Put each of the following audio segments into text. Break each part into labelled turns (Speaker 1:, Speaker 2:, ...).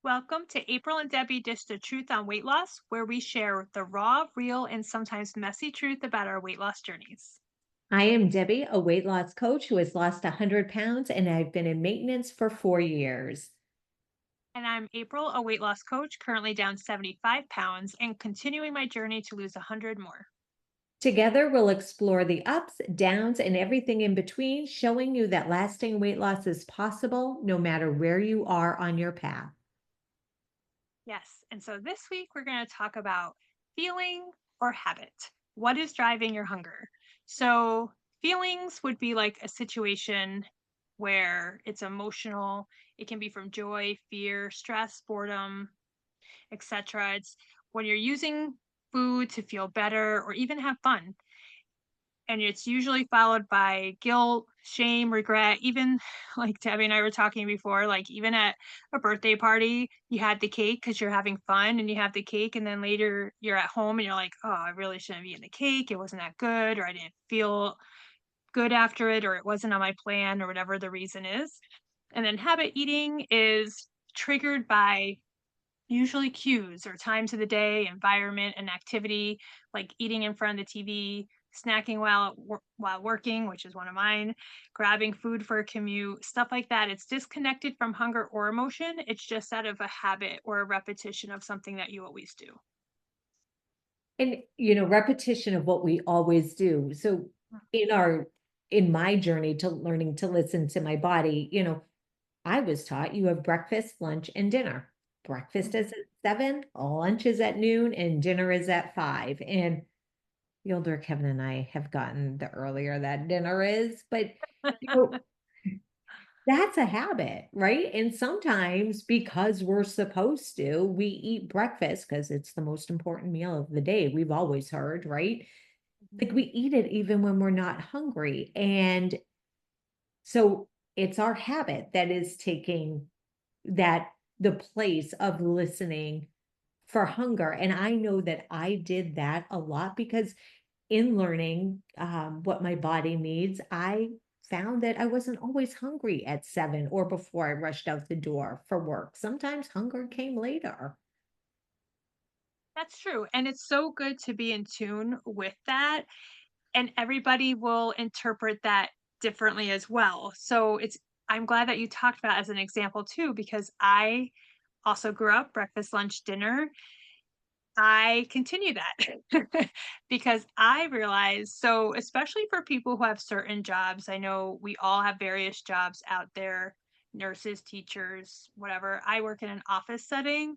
Speaker 1: Welcome to April and Debbie Dish the Truth on Weight Loss, where we share the raw, real, and sometimes messy truth about our weight loss journeys.
Speaker 2: I am Debbie, a weight loss coach who has lost 100 pounds, and I've been in maintenance for 4 years.
Speaker 1: And I'm April, a weight loss coach, currently down 75 pounds and continuing my journey to lose 100 more.
Speaker 2: Together, we'll explore the ups, downs, and everything in between, showing you that lasting weight loss is possible no matter where you are on your path.
Speaker 1: Yes. And so this week we're going to talk about feeling or habit. What is driving your hunger? So, feelings would be like a situation where it's emotional. It can be from joy, fear, stress, boredom, etc. It's when you're using food to feel better or even have fun. And it's usually followed by guilt, shame, regret. Even like Debbie and I were talking before, like even at a birthday party, you had the cake because you're having fun and you have the cake. And then later you're at home and you're like, oh, I really shouldn't be eating the cake. It wasn't that good, or I didn't feel good after it, or it wasn't on my plan, or whatever the reason is. And then habit eating is triggered by usually cues or times of the day, environment, and activity, like eating in front of the TV, snacking while working, which is one of mine, grabbing food for a commute, stuff like that. It's disconnected from hunger or emotion. It's just out of a habit or a repetition of something that you always do.
Speaker 2: And, repetition of what we always do. So, in our in my journey to learning to listen to my body, I was taught you have breakfast, lunch, and dinner. Breakfast is
Speaker 1: Mhm.
Speaker 2: at 7, lunch is at noon, and dinner is at 5. And the older Kevin and I have gotten, the earlier that dinner is, but, you know, that's a habit, right? And sometimes because we're supposed to, we eat breakfast because it's the most important meal of the day. We've always heard, right? Like, we eat it even when we're not hungry, and so it's our habit that is taking that the place of listening for hunger, and I know that I did that a lot because in learning, what my body needs, I found that I wasn't always hungry at 7 or before I rushed out the door for work. Sometimes hunger came later.
Speaker 1: That's true. And it's so good to be in tune with that. And everybody will interpret that differently as well. So I'm glad that you talked about as an example too, because I also grew up breakfast, lunch, dinner. I continue that because I realize, so especially for people who have certain jobs, I know we all have various jobs out there, nurses, teachers, whatever. I work in an office setting,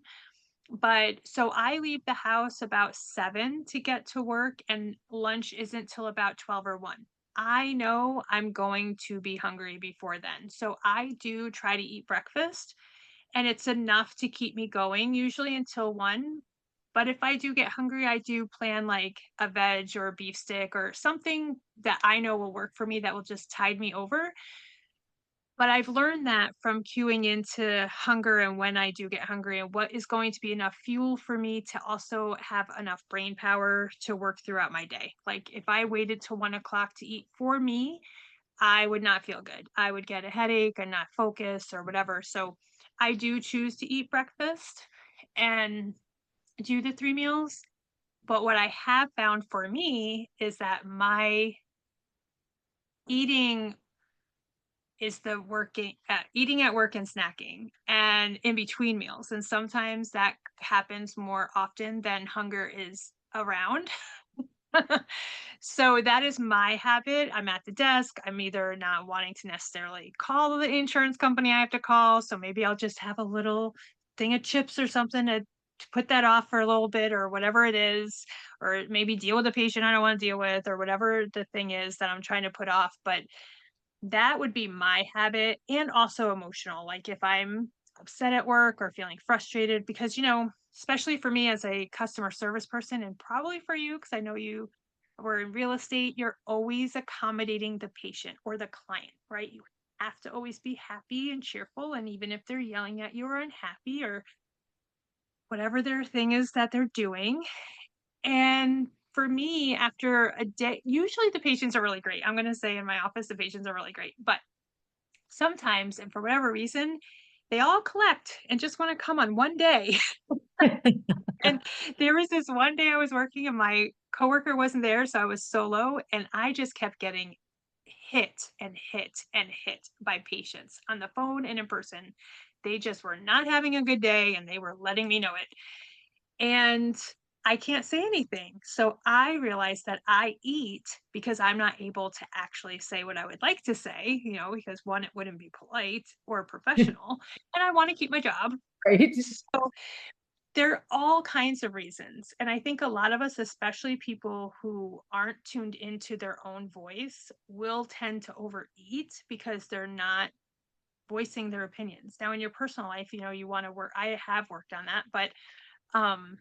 Speaker 1: but so I leave the house about 7 to get to work, and lunch isn't till about 12 or 1. I know I'm going to be hungry before then. So I do try to eat breakfast, and it's enough to keep me going usually until 1. But if I do get hungry, I do plan like a veg or a beef stick or something that I know will work for me that will just tide me over. But I've learned that from cueing into hunger and when I do get hungry and what is going to be enough fuel for me to also have enough brain power to work throughout my day. Like if I waited till 1 o'clock to eat for me, I would not feel good. I would get a headache and not focus or whatever. So I do choose to eat breakfast and do the 3 meals. But what I have found for me is that my eating is the eating at work and snacking and in between meals, and sometimes that happens more often than hunger is around. So that is my habit. I'm at the desk. I'm either not wanting to necessarily call the insurance company I have to call, so maybe I'll just have a little thing of chips or something to put that off for a little bit or whatever it is, or maybe deal with a patient I don't want to deal with or whatever the thing is that I'm trying to put off. But that would be my habit, and also emotional, like, if I'm upset at work or feeling frustrated because, especially for me as a customer service person and probably for you, because I know you were in real estate, you're always accommodating the patient or the client, right? You have to always be happy and cheerful, and even if they're yelling at you or unhappy or whatever their thing is that they're doing. And for me, after a day usually the patients are really great. I'm gonna say in my office, the patients are really great, but sometimes, and for whatever reason, they all collect and just wanna come on one day. And there was this one day I was working and my coworker wasn't there, so I was solo, and I just kept getting hit and hit and hit by patients on the phone and in person. They just were not having a good day and they were letting me know it. And I can't say anything. So I realized that I eat because I'm not able to actually say what I would like to say, because one, it wouldn't be polite or professional, and I want to keep my job.
Speaker 2: Right?
Speaker 1: So there are all kinds of reasons. And I think a lot of us, especially people who aren't tuned into their own voice, will tend to overeat because they're not voicing their opinions. Now, in your personal life, you want to work. I have worked on that, but um,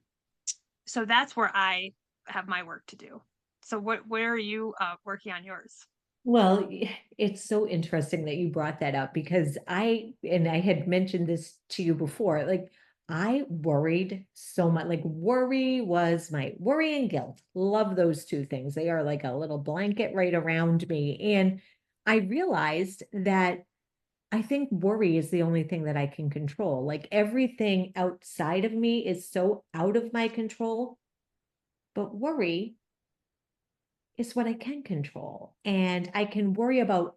Speaker 1: so that's where I have my work to do. So where are you working on yours?
Speaker 2: Well, it's so interesting that you brought that up because and I had mentioned this to you before, like I worried so much, like worry and guilt. Love those two things. They are like a little blanket right around me. And I realized that I think worry is the only thing that I can control. Like everything outside of me is so out of my control, but worry is what I can control. And I can worry about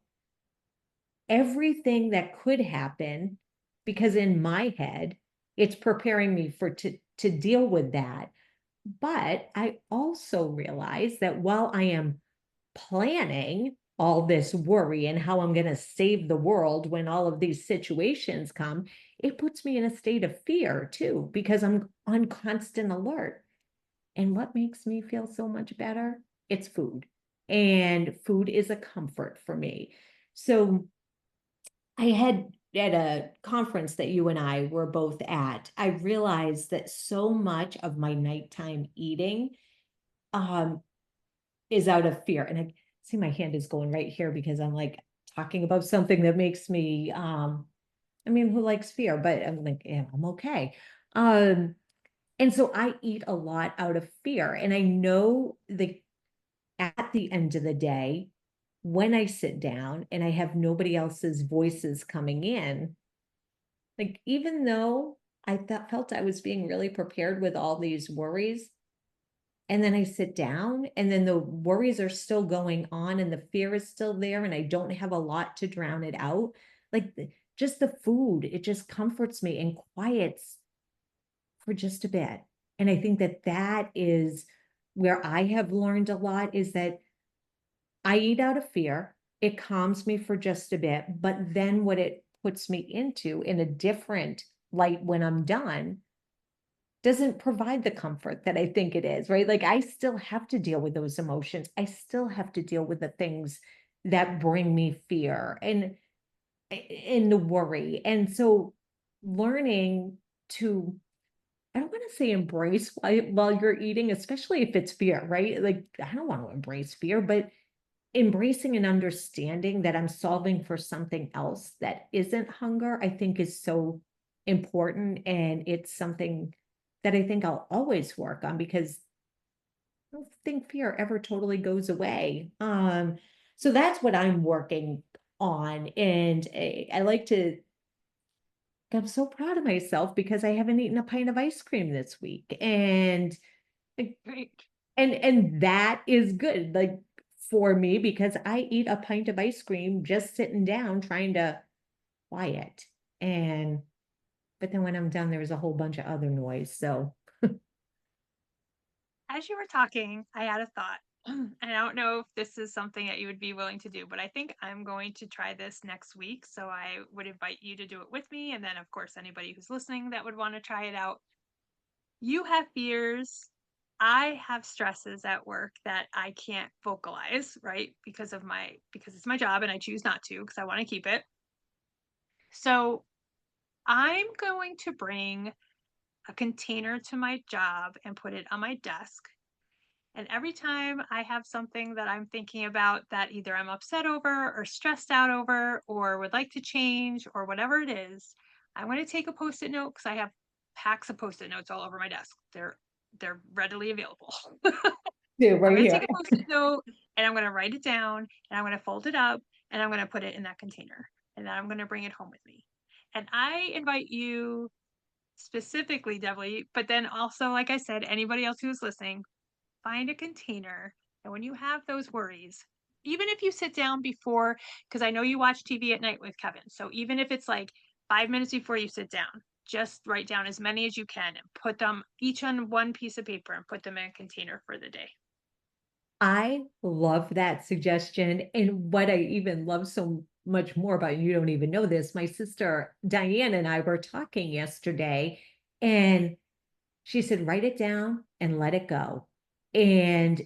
Speaker 2: everything that could happen because in my head, it's preparing me to deal with that. But I also realize that while I am planning all this worry and how I'm going to save the world when all of these situations come, it puts me in a state of fear too, because I'm on constant alert. And what makes me feel so much better? It's food. And food is a comfort for me. So I had at a conference that you and I were both at, I realized that so much of my nighttime eating um, is out of fear. And I see my hand is going right here because I'm like talking about something that makes me, I mean, who likes fear? But I'm like, yeah, I'm okay. Um, and so I eat a lot out of fear. And I know that at the end of the day, when I sit down and I have nobody else's voices coming in, like even though felt I was being really prepared with all these worries, and then I sit down and then the worries are still going on and the fear is still there and I don't have a lot to drown it out. Like just the food, it just comforts me and quiets for just a bit. And I think that that is where I have learned a lot is that I eat out of fear. It calms me for just a bit, but then what it puts me into in a different light when I'm done doesn't provide the comfort that I think it is, right? Like I still have to deal with those emotions. I still have to deal with the things that bring me fear and the worry. And so learning to I don't want to say embrace while you're eating, especially if it's fear, right? Like I don't want to embrace fear, but embracing and understanding that I'm solving for something else that isn't hunger, I think is so important. And it's something that I think I'll always work on because I don't think fear ever totally goes away. So that's what I'm working on. And I like to, I'm so proud of myself because I haven't eaten a pint of ice cream this week. And
Speaker 1: Right.
Speaker 2: and that is good, like, for me because I eat a pint of ice cream just sitting down trying to quiet, and but then when I'm done, there's a whole bunch of other noise, so
Speaker 1: As you were talking, I had a thought. And I don't know if this is something that you would be willing to do, but I think I'm going to try this next week. So I would invite you to do it with me. And then, of course, anybody who's listening that would want to try it out. You have fears. I have stresses at work that I can't vocalize, right? Because it's my job and I choose not to because I want to keep it. So I'm going to bring a container to my job and put it on my desk. And every time I have something that I'm thinking about that either I'm upset over or stressed out over or would like to change or whatever it is, I'm going to take a post-it note because I have packs of post-it notes all over my desk. They're readily available.
Speaker 2: do
Speaker 1: I'm
Speaker 2: right
Speaker 1: going to take
Speaker 2: here.
Speaker 1: a post-it note and I'm going to write it down and I'm going to fold it up and I'm going to put it in that container. And then I'm going to bring it home with me. And I invite you specifically, Devly, but then also, like I said, anybody else who's listening, find a container. And when you have those worries, even if you sit down before, because I know you watch TV at night with Kevin. So even if it's like 5 minutes before you sit down, just write down as many as you can and put them each on one piece of paper and put them in a container for the day.
Speaker 2: I love that suggestion. And what I even love so much more about, you don't even know this, my sister Diane and I were talking yesterday, and she said, write it down and let it go. And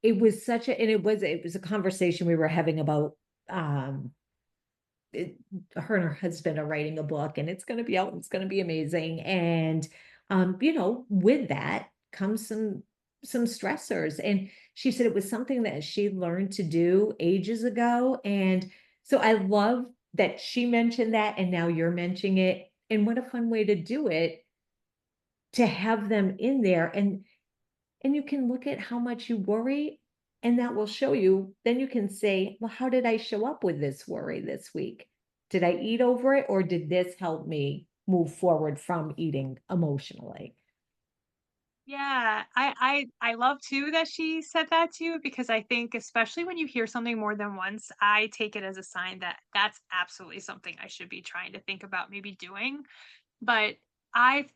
Speaker 2: it was such a, and it was a conversation we were having about, um, it, her and her husband are writing a book, and it's going to be out and it's going to be amazing. And, with that comes some stressors. And she said it was something that she learned to do ages ago. And so I love that she mentioned that, and now you're mentioning it. And what a fun way to do it, to have them in there. And you can look at how much you worry, and that will show you. Then you can say, well, how did I show up with this worry this week? Did I eat over it, or did this help me move forward from eating emotionally?
Speaker 1: Yeah, I love too that she said that to you because I think especially when you hear something more than once, I take it as a sign that that's absolutely something I should be trying to think about maybe doing. But I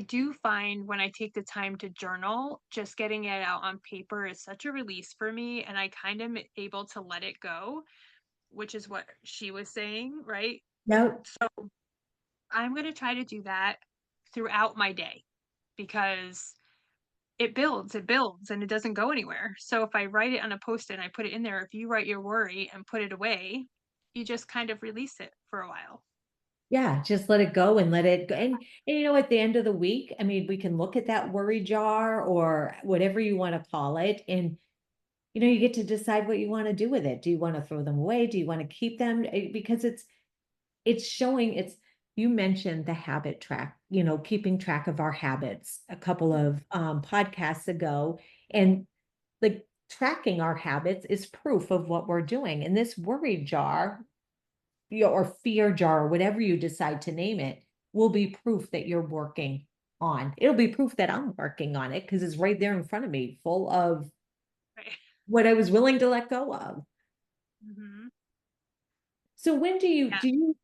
Speaker 1: do find when I take the time to journal, just getting it out on paper is such a release for me, and I kind of am able to let it go, which is what she was saying, right?
Speaker 2: No.
Speaker 1: So I'm going to try to do that throughout my day because it builds, and it doesn't go anywhere. So if I write it on a post-it and I put it in there, if you write your worry and put it away, you just kind of release it for a while.
Speaker 2: Yeah, just let it go and let it go. And at the end of the week, I mean, we can look at that worry jar or whatever you want to call it, and you get to decide what you want to do with it. Do you want to throw them away? Do you want to keep them? Because it's showing. It's You mentioned the habit track, keeping track of our habits a couple of podcasts ago. And like, tracking our habits is proof of what we're doing. And this worry jar, or fear jar, or whatever you decide to name it, will be proof that you're working on. It'll be proof that I'm working on it, because it's right there in front of me, full of
Speaker 1: Right.
Speaker 2: what I was willing to let go of.
Speaker 1: Hmm.
Speaker 2: So when do you
Speaker 1: Yeah,
Speaker 2: do you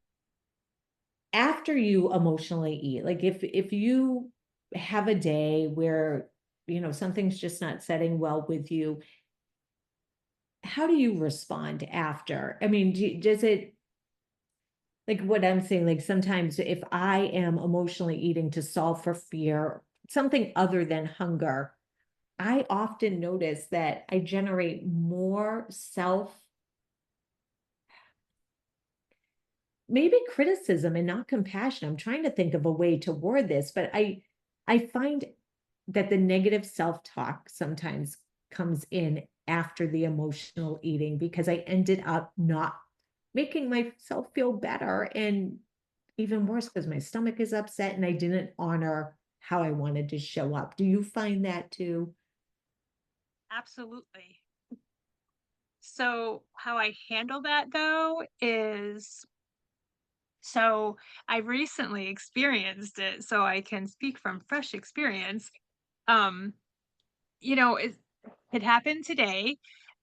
Speaker 2: after you emotionally eat, like, if you have a day where something's just not setting well with you, how do you respond after? I mean, does it, like, what I'm saying, like, sometimes if I am emotionally eating to solve for fear, something other than hunger, I often notice that I generate more self, maybe criticism and not compassion. I'm trying to think of a way to word this, but I find that the negative self-talk sometimes comes in after the emotional eating, because I ended up not making myself feel better, and even worse because my stomach is upset and I didn't honor how I wanted to show up. Do you find that too?
Speaker 1: absolutely. So how I handle that though is so I recently experienced it, so I can speak from fresh experience. Um, it happened today.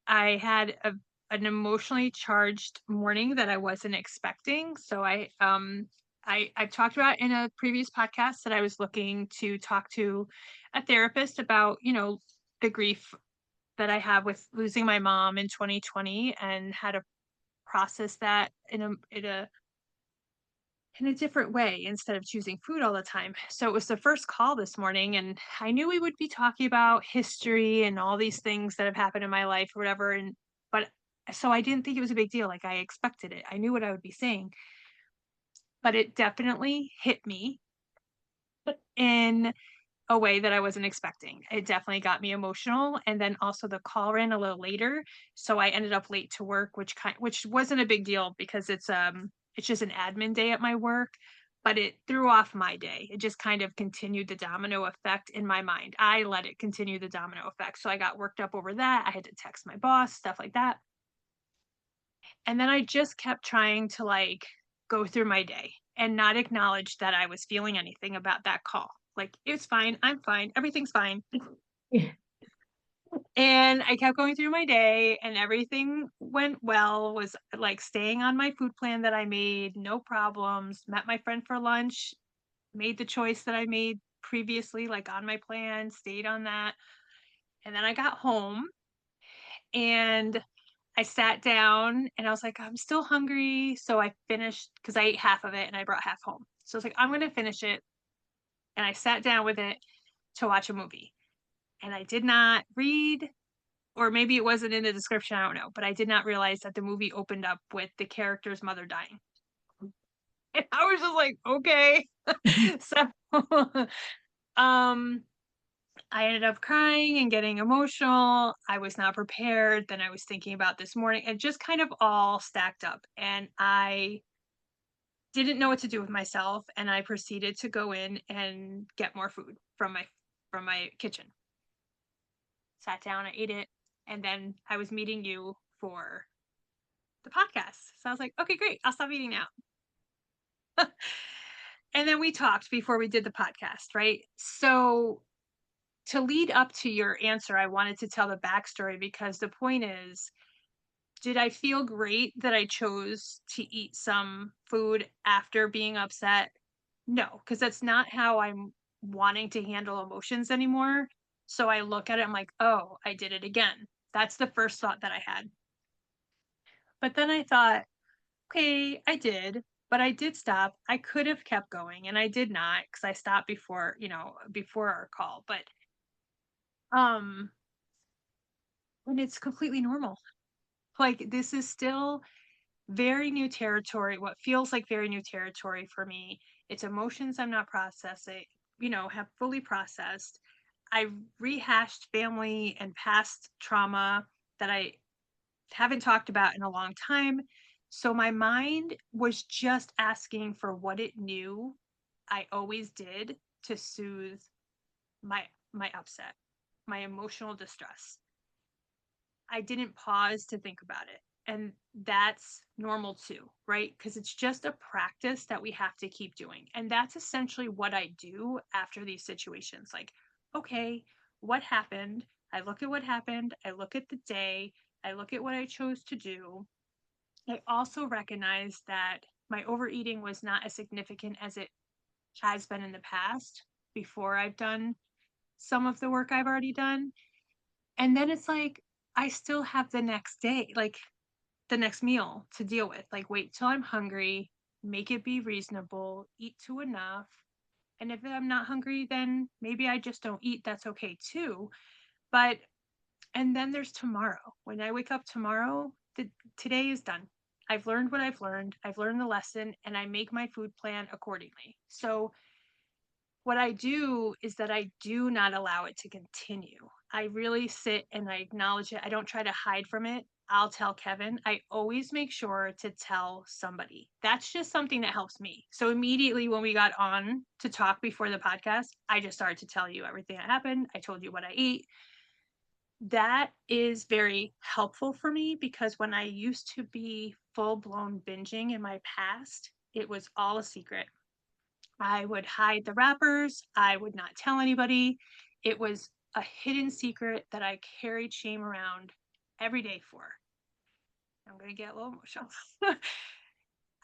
Speaker 1: I had an emotionally charged morning that I wasn't expecting. So I've talked about in a previous podcast that I was looking to talk to a therapist about, the grief that I have with losing my mom in 2020 and how to process that in a different way instead of choosing food all the time. So it was the first call this morning, and I knew we would be talking about history and all these things that have happened in my life or whatever. But so I didn't think it was a big deal. Like I expected it. I knew what I would be saying, but it definitely hit me in a way that I wasn't expecting. It definitely got me emotional. And then also the call ran a little later. So I ended up late to work, which wasn't a big deal because it's just an admin day at my work, but it threw off my day. It just kind of continued the domino effect in my mind. I let it continue the domino effect. So I got worked up over that. I had to text my boss, stuff like that. And then I just kept trying to like go through my day. and not acknowledge that I was feeling anything about that call. Like, "It's fine, I'm fine, everything's fine."
Speaker 2: Yeah.
Speaker 1: And I kept going through my day and everything went well, was, like, staying on my food plan that I made, no problems, met my friend for lunch, made the choice that I made previously, like, on my plan, stayed on that, and then I got home and I sat down and I was like, "I'm still hungry," so I finished because I ate half of it and I brought half home. So I was like, "I'm gonna finish it," and I sat down with it to watch a movie, and I did not read, or maybe it wasn't in the description, I don't know, but I did not realize that the movie opened up with the character's mother dying. And I was just like, "Okay." So, um, I ended up crying and getting emotional. I was not prepared. Then I was thinking about this morning. It just kind of all stacked up, and I didn't know what to do with myself, and I proceeded to go in and get more food from my kitchen. Sat down, I ate it, and then I was meeting you for the podcast. So I was like, "Okay, great. I'll stop eating now." And then we talked before we did the podcast, right? So to lead up to your answer, I wanted to tell the backstory because the point is, did I feel great that I chose to eat some food after being upset? No, because that's not how I'm wanting to handle emotions anymore. So I look at it, I'm like, oh, I did it again. That's the first thought that I had. But then I thought, okay, I did, but I did stop. I could have kept going and I did not because I stopped before, before our call. But um and it's completely normal. Like, this is still very new territory, what feels like very new territory for me. It's emotions I'm not processing, have fully processed. I rehashed family and past trauma that I haven't talked about in a long time. So my mind was just asking for what it knew I always did to soothe my upset, my emotional distress. I didn't pause to think about it. And that's normal too, right? Because it's just a practice that we have to keep doing. And that's essentially what I do after these situations. Like, okay, what happened? I look at what happened. I look at the day. I look at what I chose to do. I also recognize that my overeating was not as significant as it has been in the past before I've done some of the work I've already done. And then it's like, I still have the next day, like the next meal to deal with. Like, wait till I'm hungry, make it be reasonable, eat to enough. And if I'm not hungry, then maybe I just don't eat. That's okay too. But, and then there's tomorrow. When I wake up tomorrow, today is done. I've learned what I've learned. I've learned the lesson and I make my food plan accordingly. So what I do is that I do not allow it to continue. I really sit and I acknowledge it. I don't try to hide from it. I'll tell Kevin. I always make sure to tell somebody. That's just something that helps me. So immediately when we got on to talk before the podcast, I just started to tell you everything that happened. I told you what I eat. That is very helpful for me because when I used to be full blown binging in my past, it was all a secret. I would hide the wrappers. I would not tell anybody. It was a hidden secret that I carried shame around every day for. I'm going to get a little emotional.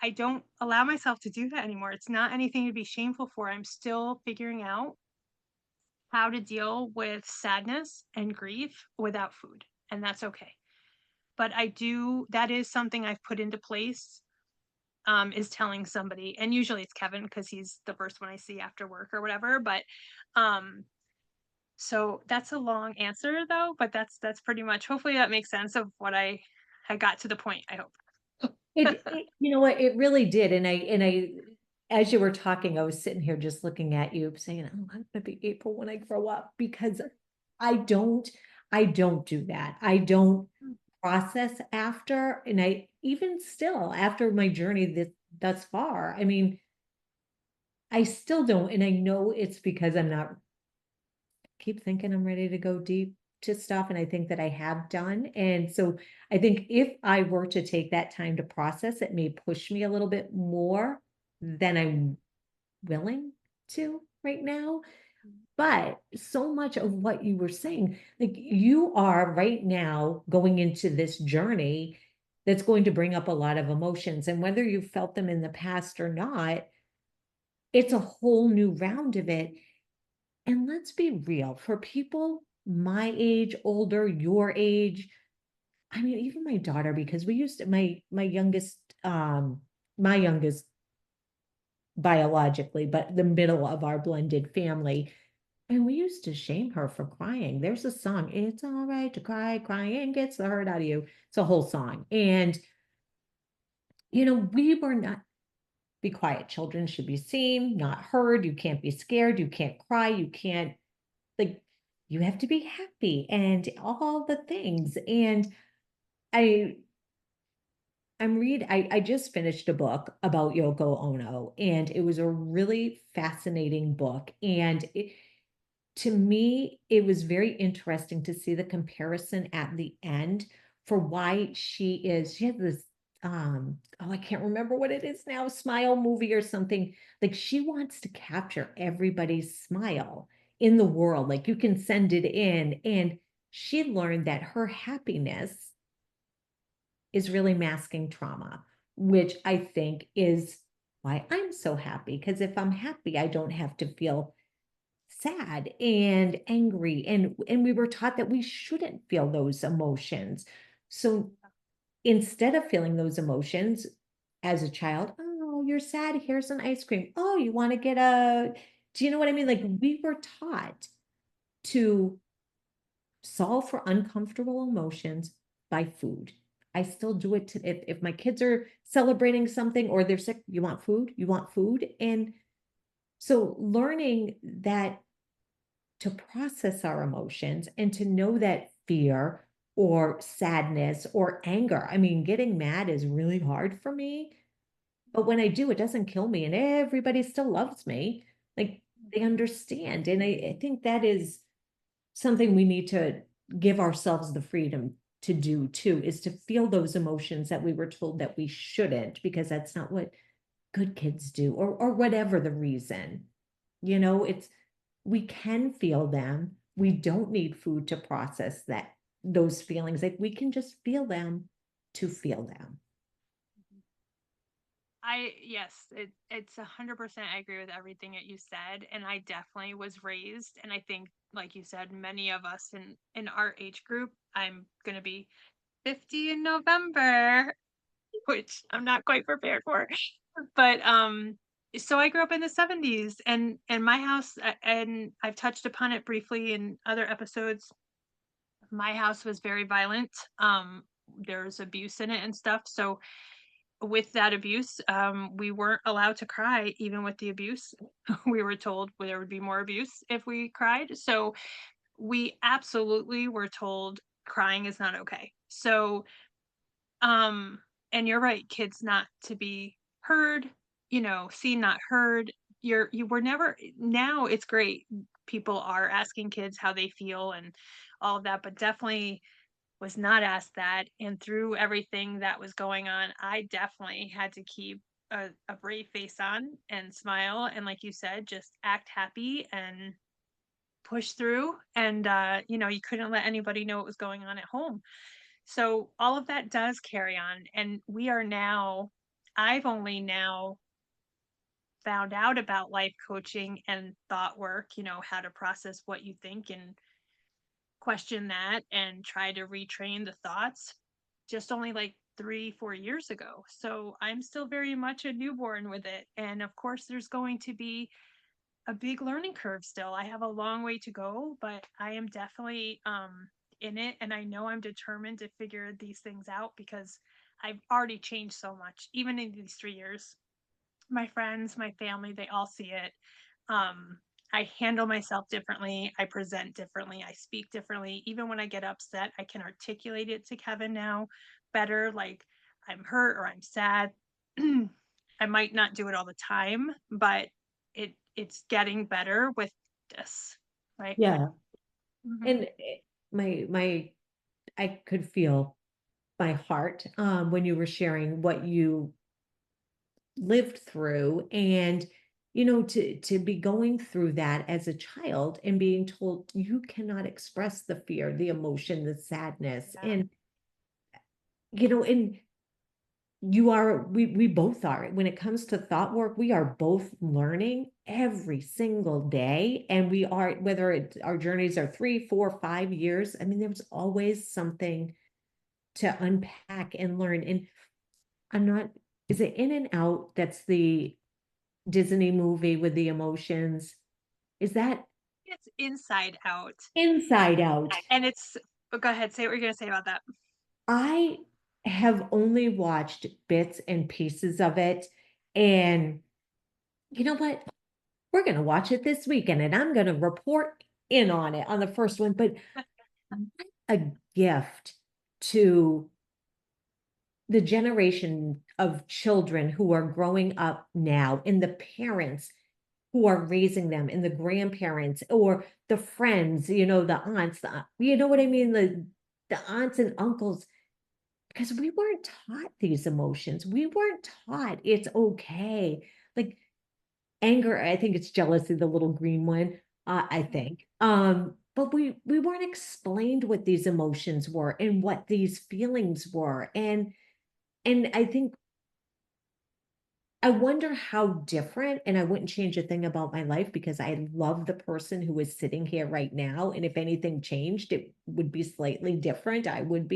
Speaker 1: I don't allow myself to do that anymore. It's not anything to be shameful for. I'm still figuring out how to deal with sadness and grief without food, and that's okay. But that is something I've put into place, is telling somebody, and usually it's Kevin because he's the first one I see after work or whatever. But um, so that's a long answer though, but that's pretty much. Hopefully that makes sense of what I got to the point. I hope.
Speaker 2: You know what, it really did. As you were talking, I was sitting here just looking at you saying, oh, I'm gonna be April when I grow up because I don't, I don't do that. I don't process after, and I even still after my journey thus far, I mean, I still don't, and I know it's because I'm not keep thinking I'm ready to go deep to stuff. And I think that I have done. And so I think if I were to take that time to process, it may push me a little bit more than I'm willing to right now. But so much of what you were saying, like you are right now going into this journey that's going to bring up a lot of emotions. And whether you felt them in the past or not, it's a whole new round of it. And let's be real, for people my age, older, your age, I mean, even my daughter, because we used to, my youngest biologically, but the middle of our blended family. And we used to shame her for crying. There's a song, "It's all right to cry, crying gets the hurt out of you." It's a whole song. And, we were not, be quiet. Children should be seen, not heard. You can't be scared. You can't cry. You can't, like, you have to be happy and all the things. And I, I just finished a book about Yoko Ono, and it was a really fascinating book. And to me, it was very interesting to see the comparison at the end for why she had this, oh, I can't remember what it is now, smile movie or something. Like she wants to capture everybody's smile in the world. Like you can send it in. And she learned that her happiness is really masking trauma, which I think is why I'm so happy. Because if I'm happy, I don't have to feel sad and angry, and we were taught that we shouldn't feel those emotions. So instead of feeling those emotions as a child, oh, you're sad, here's an ice cream. Oh, you want to get a, do you know what I mean? Like we were taught to solve for uncomfortable emotions by food. I still do it to, if my kids are celebrating something or they're sick, you want food, you want food. And so learning that to process our emotions and to know that fear or sadness or anger, I mean, getting mad is really hard for me. But when I do, it doesn't kill me and everybody still loves me. Like they understand. And I think that is something we need to give ourselves the freedom to do too, is to feel those emotions that we were told that we shouldn't, because that's not what good kids do, or whatever the reason. It's, we can feel them. We don't need food to process those feelings. Like we can just feel them to feel them.
Speaker 1: Yes, it's 100%. I agree with everything that you said, and I definitely was raised, and I think, like you said, many of us in our age group. I'm gonna be 50 in November, which I'm not quite prepared for. But so I grew up in the 70s, and my house, and I've touched upon it briefly in other episodes. My house was very violent. There's abuse in it and stuff. So with that abuse, we weren't allowed to cry even with the abuse. We were told there would be more abuse if we cried. So we absolutely were told crying is not okay. So um, and you're right, kids not to be heard, seen, not heard. You were never, now it's great. People are asking kids how they feel and all of that, but definitely was not asked that. And through everything that was going on, I definitely had to keep a brave face on and smile. And like you said, just act happy and push through. And, you couldn't let anybody know what was going on at home. So all of that does carry on. And I've only now found out about life coaching and thought work, how to process what you think and question that and try to retrain the thoughts just only like 3, 4 years ago. So I'm still very much a newborn with it. And of course, there's going to be a big learning curve still. I have a long way to go, but I am definitely in it, and I know I'm determined to figure these things out because I've already changed so much even in these 3 years. My friends, my family, they all see it. Um I handle myself differently, I present differently, I speak differently. Even when I get upset, I can articulate it to Kevin now better, like I'm hurt or I'm sad. I might not do it all the time, but it's getting better with this, right?
Speaker 2: Yeah.
Speaker 1: Mhm.
Speaker 2: And I could feel my heart when you were sharing what you lived through. And, to be going through that as a child and being told you cannot express the fear, the emotion, the sadness.
Speaker 1: Yeah.
Speaker 2: And we both are. When it comes to thought work, we are both learning every single day. And we are, whether our journeys are 3, 4, 5 years, I mean, there's always something to unpack and learn. And I'm not, is it In and Out? That's the Disney movie with the emotions. Is that
Speaker 1: It's Inside Out,
Speaker 2: Inside Out?
Speaker 1: and it's go ahead, say what you're gonna say about that.
Speaker 2: I have only watched bits and pieces of it. And you know what? We're going to watch it this weekend and I'm going to report in on it on the first one. But what a gift to the generation of children who are growing up now and the parents who are raising them and the grandparents or the friends, the aunts, you know what I mean? The aunts and uncles, because we weren't taught these emotions. We weren't taught it's okay. Like anger, I think it's jealousy, the little green one, I think. But we weren't explained what these emotions were and what these feelings were. And I think I wonder how different, and I wouldn't change a thing about my life because I love the person who is sitting here right now. And if anything changed, it would be slightly different. I would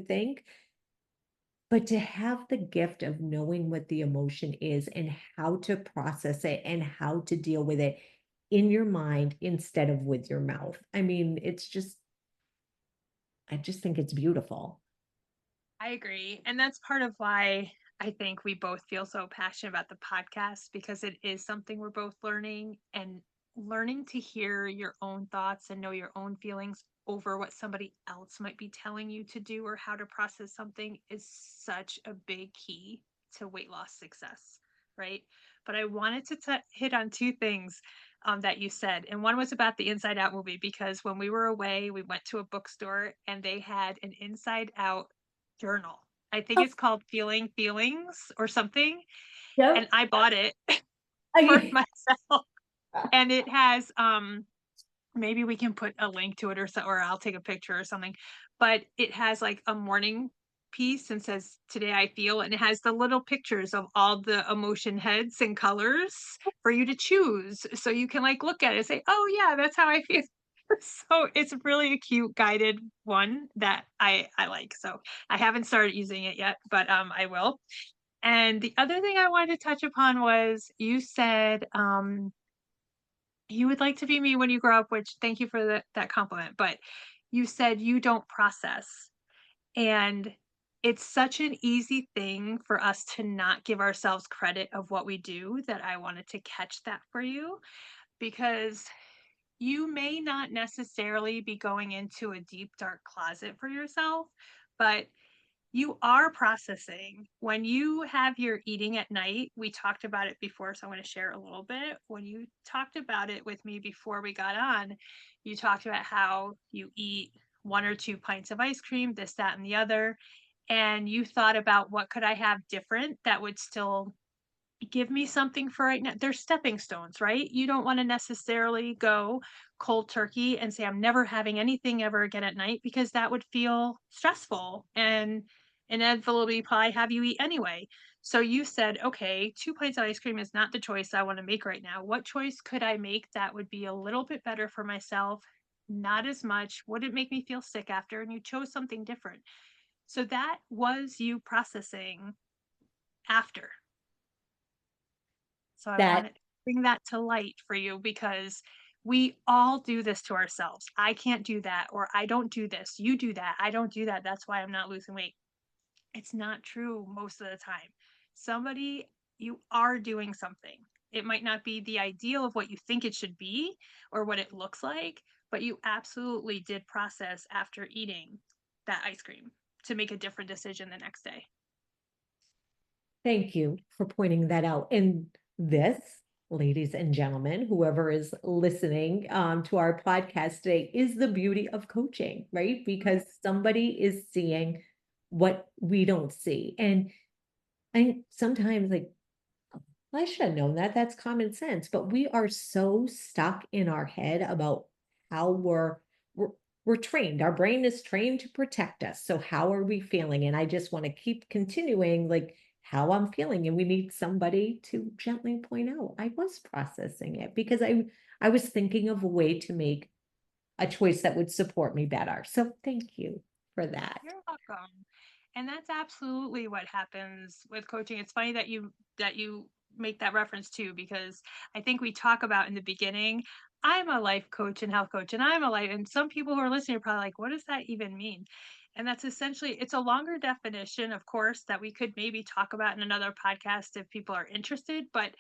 Speaker 2: think. But to have the gift of knowing what the emotion is and how to process it and how to deal with it in your mind instead of with your mouth. I mean, I just think it's beautiful.
Speaker 1: I agree. And that's part of why I think we both feel so passionate about the podcast because it is something we're both learning, and learning to hear your own thoughts and know your own feelings over what somebody else might be telling you to do or how to process something is such a big key to weight loss success, right? But I wanted to hit on two things that you said. And one was about the Inside Out movie because when we were away, we went to a bookstore and they had an Inside Out journal. I think
Speaker 2: Oh,
Speaker 1: it's called Feeling Feelings or something, and
Speaker 2: yep.
Speaker 1: I bought it for
Speaker 2: I,
Speaker 1: myself, and it has, maybe we can put a link to it or I'll take a picture or something, but it has, like, a morning piece and says, "Today I feel," and it has the little pictures of all the emotion heads and colors for you to choose, so you can, like, look at it and say, "Oh, yeah, that's how I feel." So, it's really a cute guided one that I like, so I haven't started using it yet, but, I will. And the other thing I wanted to touch upon was you said, you would like to be me when you grow up, which thank you for that compliment, but you said you don't process. And it's such an easy thing for us to not give ourselves credit of what we do that I wanted to catch that for you because you may not necessarily be going into a deep, dark closet for yourself, but you are processing. When you have your eating at night, we talked about it before, so I'm going to share a little bit. When you talked about it with me before we got on, you talked about how you eat 1 or 2 pints of ice cream, this, that, and the other. And you thought about what could I have different that would still give me something for right now. There's stepping stones, right? You don't want to necessarily go cold turkey and say, I'm never having anything ever again at night because that would feel stressful and inevitably probably have you eat anyway. So you said, okay, 2 pints of ice cream is not the choice I want to make right now. What choice could I make that would be a little bit better for myself? Not as much, wouldn't make me feel sick after. And you chose something different. So that was you processing after. So I
Speaker 2: that
Speaker 1: wanted to bring that to light for you because we all do this to ourselves. I can't do that, or I don't do this. You do that. I don't do that. That's why I'm not losing weight. It's not true most of the time. Somebody, you are doing something. It might not be the ideal of what you think it should be or what it looks like, but you absolutely did process after eating that ice cream to make a different decision the next day.
Speaker 2: Thank you for pointing that out. And this, ladies and gentlemen, whoever is listening to our podcast today, is the beauty of coaching, right? Because somebody is seeing what we don't see. And I think sometimes, like, I should have known that. That's common sense. But we are so stuck in our head about how we're we're trained. Our brain is trained to protect us. So how are we feeling? And I just want to keep continuing like how I'm feeling. And we need somebody to gently point out I was processing it because I was thinking of a way to make a choice that would support me better. So thank you for that.
Speaker 1: You're welcome. And that's absolutely what happens with coaching. It's funny that you make that reference too, because I think we talk about in the beginning, I'm a life coach and health coach, and I'm a life, and some people who are listening are probably like, what does that even mean? And that's essentially, it's a longer definition, of course, that we could maybe talk about in another podcast if people are interested. But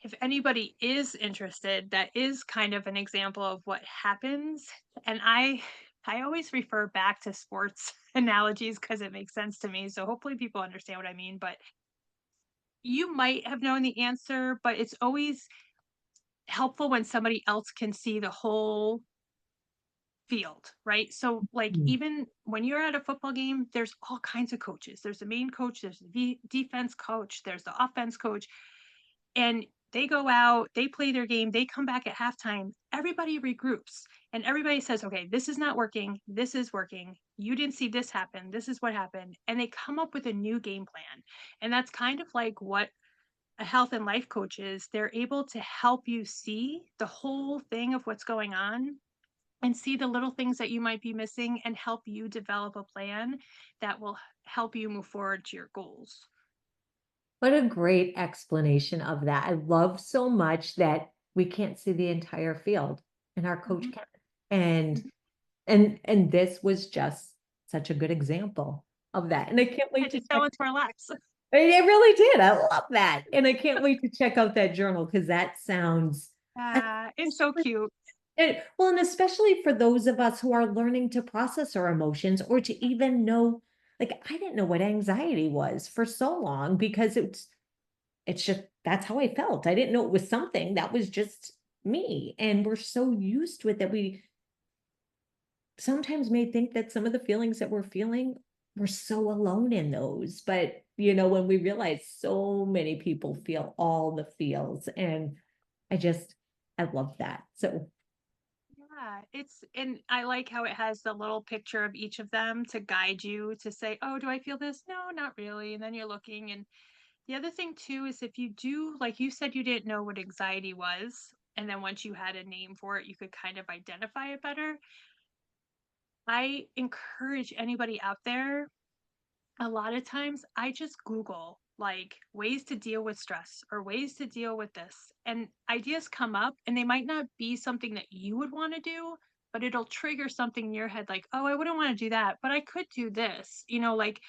Speaker 1: if anybody is interested, that is kind of an example of what happens. And I always refer back to sports analogies because it makes sense to me. So hopefully people understand what I mean. But you might have known the answer, but it's always helpful when somebody else can see the whole field, right? So, like,
Speaker 2: Mm.
Speaker 1: even when you're at a football game, there's all kinds of coaches. There's the main coach, there's the defense coach, there's the offense coach, and they go out, they play their game, they come back at halftime, everybody regroups and everybody says, okay, this is not working, this is working, you didn't see this happen, this is what happened, and they come up with a new game plan. And that's kind of like what a health and life coach is. They're able to help you see the whole thing of what's going on and see the little things that you might be missing and help you develop a plan that will help you move forward to your goals.
Speaker 2: What a great explanation of that. I love so much that we can't see the entire field and our coach
Speaker 1: Mhm,
Speaker 2: can. And
Speaker 1: mhm.
Speaker 2: and this was just such a good example of that. And I can't
Speaker 1: I
Speaker 2: wait to
Speaker 1: just fell
Speaker 2: check.
Speaker 1: into our laps.
Speaker 2: It really did. I love that. And I can't wait to check out that journal because that sounds
Speaker 1: It's so cute.
Speaker 2: well, and especially for those of us who are learning to process our emotions or to even know, like I didn't know what anxiety was for so long because it's just that's how I felt. I didn't know it was something that was just me. And we're so used to it that we sometimes may think that some of the feelings that we're feeling, we're so alone in those. But, when we realize so many people feel all the feels, and I just, I love that. So,
Speaker 1: Yeah, and I like how it has the little picture of each of them to guide you to say, "Oh, do I feel this? No, not really." And then you're looking. And the other thing too is if you do, like you said, you didn't know what anxiety was, and then once you had a name for it, you could kind of identify it better. I encourage anybody out there, a lot of times I just Google like ways to deal with stress or ways to deal with this, and ideas come up, and they might not be something that you would want to do, but it'll trigger something in your head like, oh, I wouldn't want to do that, but I could do this. Like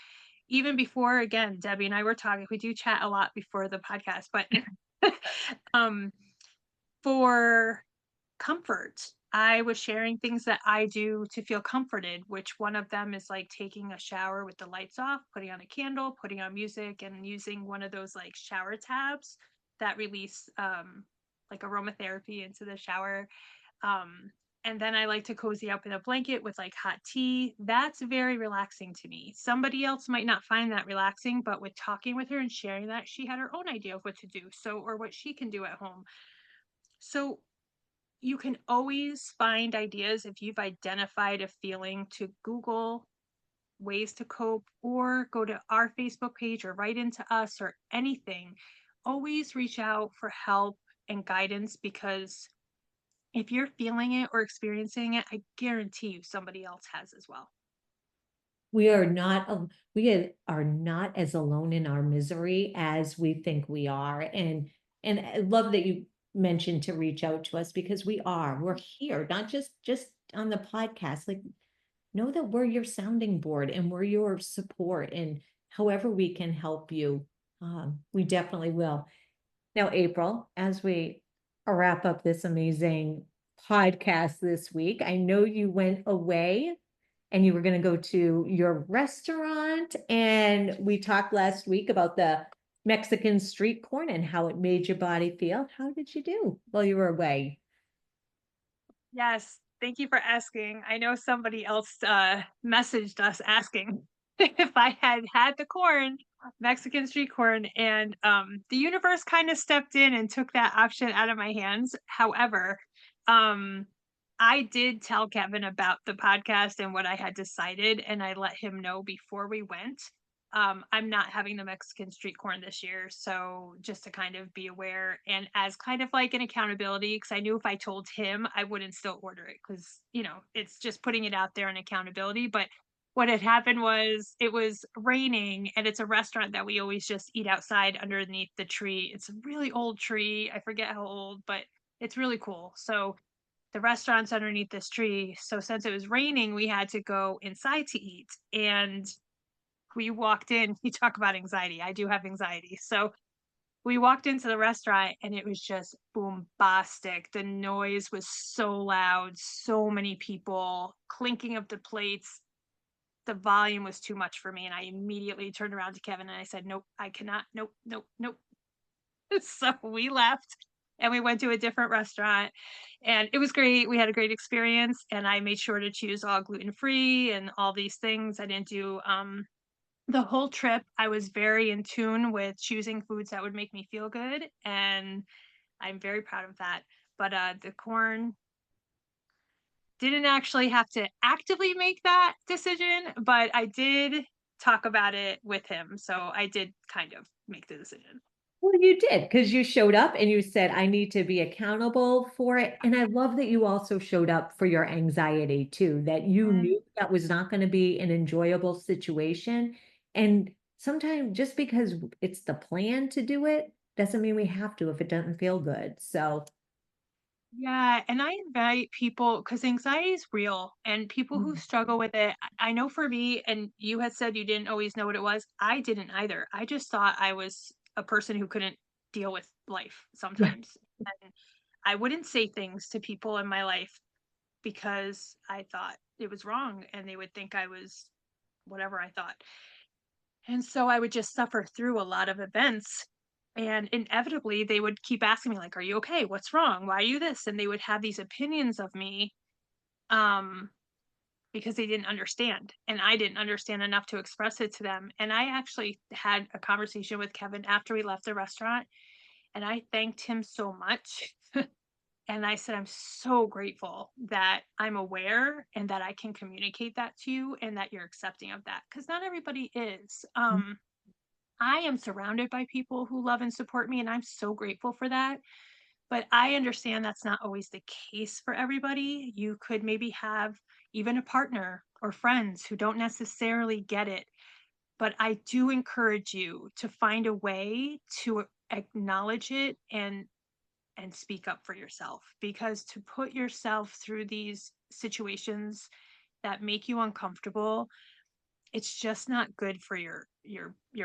Speaker 1: even before, again, Debbie and I were talking, we do chat a lot before the podcast, but um, for comfort, I was sharing things that I do to feel comforted, which one of them is like taking a shower with the lights off, putting on a candle, putting on music, and using one of those like shower tabs that release like aromatherapy into the shower. Um, and then I like to cozy up in a blanket with like hot tea. That's very relaxing to me. Somebody else might not find that relaxing, but with talking with her and sharing that, she had her own idea of what to do. So, or what she can do at home. So, you can always find ideas if you've identified a feeling to Google ways to cope or go to our Facebook page or write into us or anything. Always reach out for help and guidance because if you're feeling it or experiencing it, I guarantee you somebody else has as well.
Speaker 2: we are not as alone in our misery as we think we are. And I love that you mentioned to reach out to us because we're here, not just on the podcast. Like know that we're your sounding board and we're your support and however we can help you, we definitely will. Now, April, as we wrap up this amazing podcast this week, I know you went away and you were going to go to your restaurant. And we talked last week about the Mexican street corn and how it made your body feel. How did you do while you were away?
Speaker 1: Yes, thank you for asking. I know somebody else messaged us asking if I had had the corn. Mexican street corn, and, the universe kinda stepped in and took that option out of my hands. However, um, I did tell Kevin about the podcast and what I had decided, and I let him know before we went. I'm not having the Mexican street corn this year, so just to kind of be aware and as kind of like an accountability, because I knew if I told him, I wouldn't still order it because, it's just putting it out there and accountability, but what had happened was it was raining and it's a restaurant that we always just eat outside underneath the tree. It's a really old tree. I forget how old, but it's really cool. So the restaurant's underneath this tree. So since it was raining, we had to go inside to eat. And we walked in, you talk about anxiety. I do have anxiety. So we walked into the restaurant and it was just bombastic. The noise was so loud, so many people, clinking of the plates, the volume was too much for me, and I immediately turned around to Kevin and I said, "Nope, I cannot. Nope, nope, nope." So we left and we went to a different restaurant, and it was great. We had a great experience, and I made sure to choose all gluten-free and all these things. I didn't do the whole trip. I was very in tune with choosing foods that would make me feel good, and I'm very proud of that. But the corn didn't actually have to actively make that decision, but I did talk about it with him, so I did kind of make the decision.
Speaker 2: Well, you did because you showed up and you said, I need to be accountable for it. And I love that you also showed up for your anxiety too, that you
Speaker 1: Mm,
Speaker 2: knew that was not going to be an enjoyable situation. And sometimes just because it's the plan to do it doesn't mean we have to if it doesn't feel good. So,
Speaker 1: yeah, and I invite people because anxiety is real, and people who
Speaker 2: mm,
Speaker 1: struggle with it, I know for me, and you had said you didn't always know what it was. I didn't either. I just thought I was a person who couldn't deal with life
Speaker 2: yeah.
Speaker 1: sometimes. And I wouldn't say things to people in my life because I thought it was wrong and they would think I was whatever I thought. And so I would just suffer through a lot of events. And inevitably, they would keep asking me, like, "Are you okay? What's wrong? Why are you this?" And they would have these opinions of me um, because they didn't understand. And I didn't understand enough to express it to them. And I actually had a conversation with Kevin after we left the restaurant. And I thanked him so much. And I said, "I'm so grateful that I'm aware and that I can communicate that to you and that you're accepting of that." Because not everybody is. I am surrounded by people who love and support me, and I'm so grateful for that. But I understand that's not always the case for everybody. You could maybe have even a partner or friends who don't necessarily get it. But I do encourage you to find a way to acknowledge it and speak up for yourself, because to put yourself through these situations that make you uncomfortable, it's just not good for your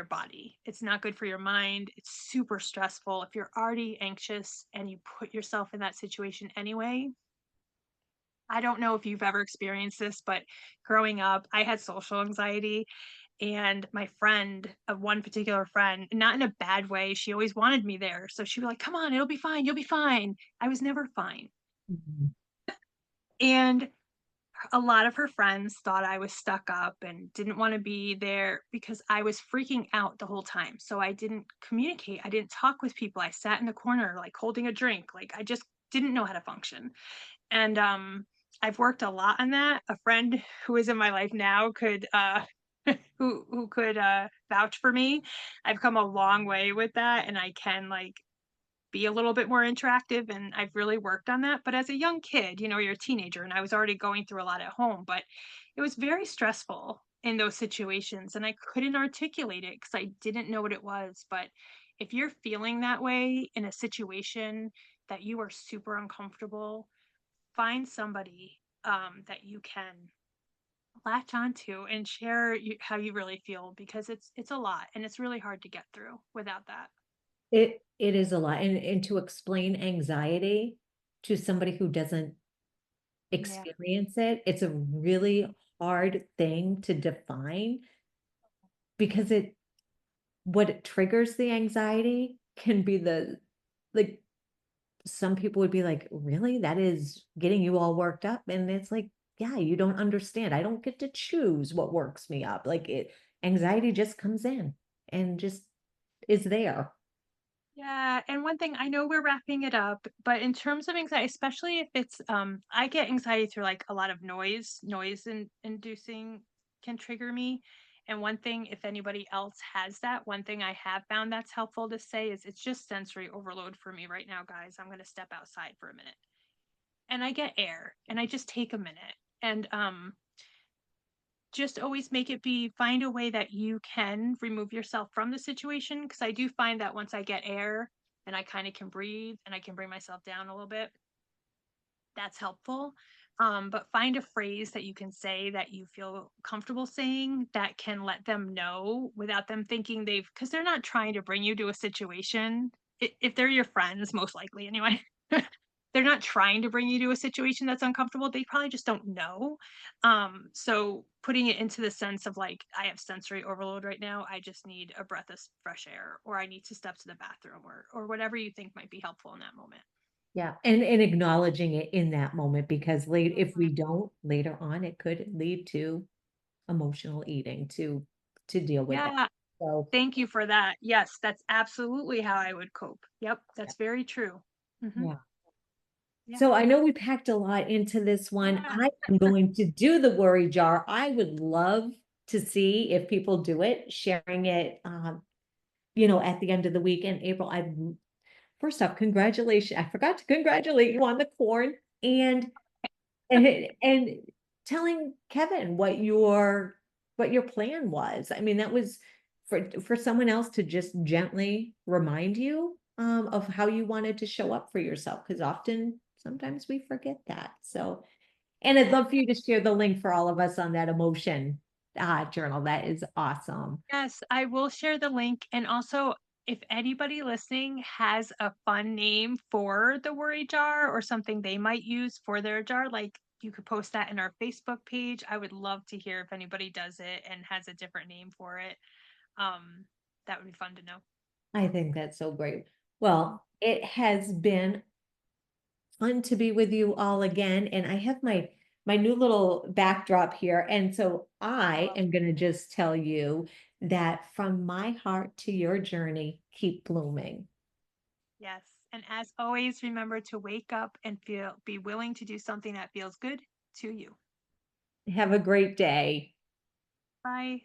Speaker 1: body. It's not good for your mind. It's super stressful. If you're already anxious and you put yourself in that situation anyway, I don't know if you've ever experienced this, but growing up, I had social anxiety, and my friend, one particular friend, not in a bad way, she always wanted me there. So she was like, "Come on, it'll be fine. You'll be fine." I was never fine.
Speaker 2: Mhm.
Speaker 1: And a lot of her friends thought I was stuck up and didn't want to be there because I was freaking out the whole time. So I didn't communicate. I didn't talk with people. I sat in the corner like holding a drink. Like I just didn't know how to function. And I've worked a lot on that. A friend who is in my life now could who could vouch for me. I've come a long way with that and I can like be a little bit more interactive, and I've really worked on that. But as a young kid, you're a teenager and I was already going through a lot at home, but it was very stressful in those situations and I couldn't articulate it because I didn't know what it was. But if you're feeling that way in a situation that you are super uncomfortable, find somebody that you can latch onto and share how you really feel, because it's a lot and it's really hard to get through without that.
Speaker 2: It is a lot. And to explain anxiety to somebody who doesn't
Speaker 1: Yeah.
Speaker 2: experience it, it's a really hard thing to define because what it triggers the anxiety can be like some people would be like, really? That is getting you all worked up. And it's like, yeah, you don't understand. I don't get to choose what works me up. Anxiety just comes in. and just is there.
Speaker 1: Yeah, and one thing I know we're wrapping it up, but in terms of anxiety, especially if it's I get anxiety through like a lot of inducing can trigger me. And one thing, if anybody else has that, one thing I have found that's helpful to say is it's just sensory overload for me right now, guys. I'm gonna step outside for a minute. And I get air and I just take a minute. And just always make it be find a way that you can remove yourself from the situation, because I do find that once I get air and I kind of can breathe and I can bring myself down a little bit, that's helpful. But find a phrase that you can say that you feel comfortable saying that can let them know without them thinking they've, because they're not trying to bring you to a situation. If they're your friends, most likely anyway, they're not trying to bring you to a situation that's uncomfortable. They probably just don't know. So putting it into the sense of like, I have sensory overload right now. I just need a breath of fresh air, or I need to step to the bathroom, or whatever you think might be helpful in that moment.
Speaker 2: Yeah, and acknowledging it in that moment because late if we don't later on, it could lead to emotional eating to deal with that.
Speaker 1: Yeah,
Speaker 2: So
Speaker 1: thank you for that. Yes, that's absolutely how I would cope. Yep, that's very true. Mhm.
Speaker 2: yeah.
Speaker 1: Yeah.
Speaker 2: So I know we packed a lot into this one.
Speaker 1: Yeah.
Speaker 2: I am going to do the worry jar. I would love to see if people do it, sharing it at the end of the week. And April, I first off, congratulations. I forgot to congratulate you on the corn and and telling Kevin what your plan was. I mean, that was for someone else to just gently remind you of how you wanted to show up for yourself, because often sometimes we forget that. So, and I'd love for you to share the link for all of us on that emotion journal. That is awesome.
Speaker 1: Yes, I will share the link. And also, if anybody listening has a fun name for the worry jar or something they might use for their jar, like you could post that in our Facebook page. I would love to hear if anybody does it and has a different name for it. Um, that would be fun to know.
Speaker 2: I think that's so great. Well, it has been fun to be with you all again. And I have my new little backdrop here. And so I am going to just tell you that from my heart to your journey, keep blooming.
Speaker 1: Yes. And as always, remember to wake up and be willing to do something that feels good to you.
Speaker 2: Have a great day.
Speaker 1: Bye.